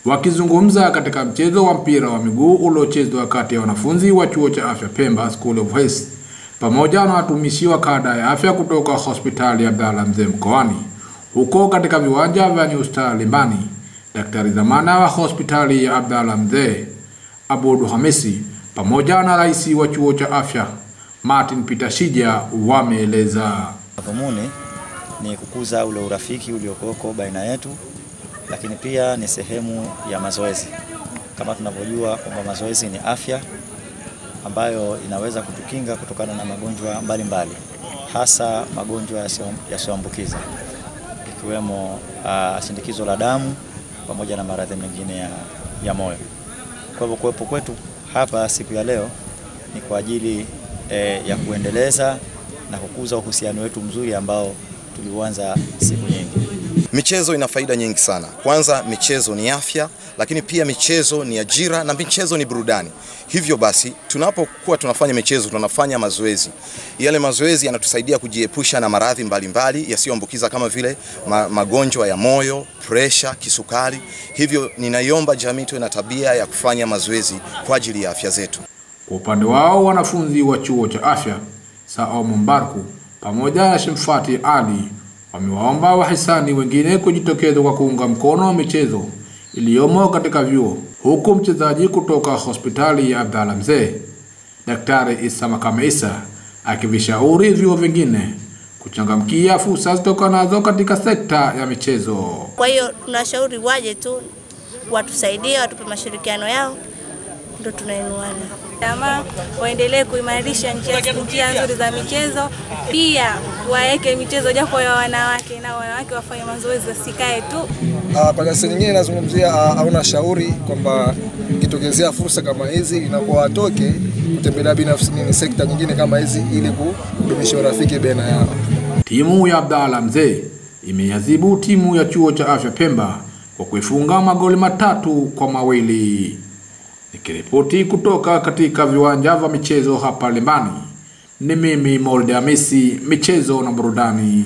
Wakizungumza katika mchezo wa mpira wa miguu uliochezwa kati ya wanafunzi wa chuo cha afya Pemba School of Health pamoja na watumishi wa kada ya afya kutoka hospitali ya Abdalla Mzee mkoani, huko katika viwanja vya New Star Limbani, daktari zamana wa hospitali ya Abdalla Mzee Abudu Hamisi pamoja na rais wa chuo cha afya Martin Peter Shija wameeleza dhumuni ni kukuza ule urafiki uliokoko baina yetu, lakini pia ni sehemu ya mazoezi. Kama tunavyojua kwamba mazoezi ni afya ambayo inaweza kutukinga kutokana na magonjwa mbalimbali, hasa magonjwa yasiyoambukiza ikiwemo shinikizo la damu pamoja na maradhi mengine ya moyo. Kwa hivyo kuwepo kwetu hapa siku ya leo ni kwa ajili ya kuendeleza na kukuza uhusiano wetu mzuri ambao tuliuanza siku nyingi. Michezo ina faida nyingi sana. Kwanza, michezo ni afya, lakini pia michezo ni ajira na michezo ni burudani. Hivyo basi, tunapokuwa tunafanya michezo, tunafanya mazoezi. Yale mazoezi yanatusaidia kujiepusha na maradhi mbalimbali yasiyoambukiza kama vile magonjwa ya moyo, presha, kisukari. Hivyo ninaiomba jamii tuwe na tabia ya kufanya mazoezi kwa ajili ya afya zetu. Kwa upande wao, wanafunzi wa chuo cha afya Sao Mbarku pamoja na Shimfati Ali wamewaomba wahisani wengine kujitokeza kwa kuunga mkono michezo iliyomo katika vyuo, huku mchezaji kutoka hospitali ya Abdalla Mzee Daktari Isa Makame Isa akivishauri vyuo vingine kuchangamkia fursa zitokanazo katika sekta ya michezo. Kwa hiyo tunashauri waje tu watusaidie, watupe mashirikiano yao, ndio tunainuana. Kama waendelee kuimarisha njia nzuri za michezo, pia waeke michezo japo ya wanawake, na wanawake wafanye mazoezi, wasikae tu. Kwa kasi nyingine nazungumzia hauna shauri kwamba kitokezea fursa kama hizi inakuwa watoke kutembelea binafsi ni sekta nyingine kama hizi ili kudumisha urafiki baina yao. Timu ya Abdalla Mzee imeyazibu timu ya chuo cha afya Pemba kwa kuifunga magoli 3-2. Nikiripoti kutoka katika viwanja vya michezo hapa Limbani, ni mimi Molde Hamisi, michezo na burudani.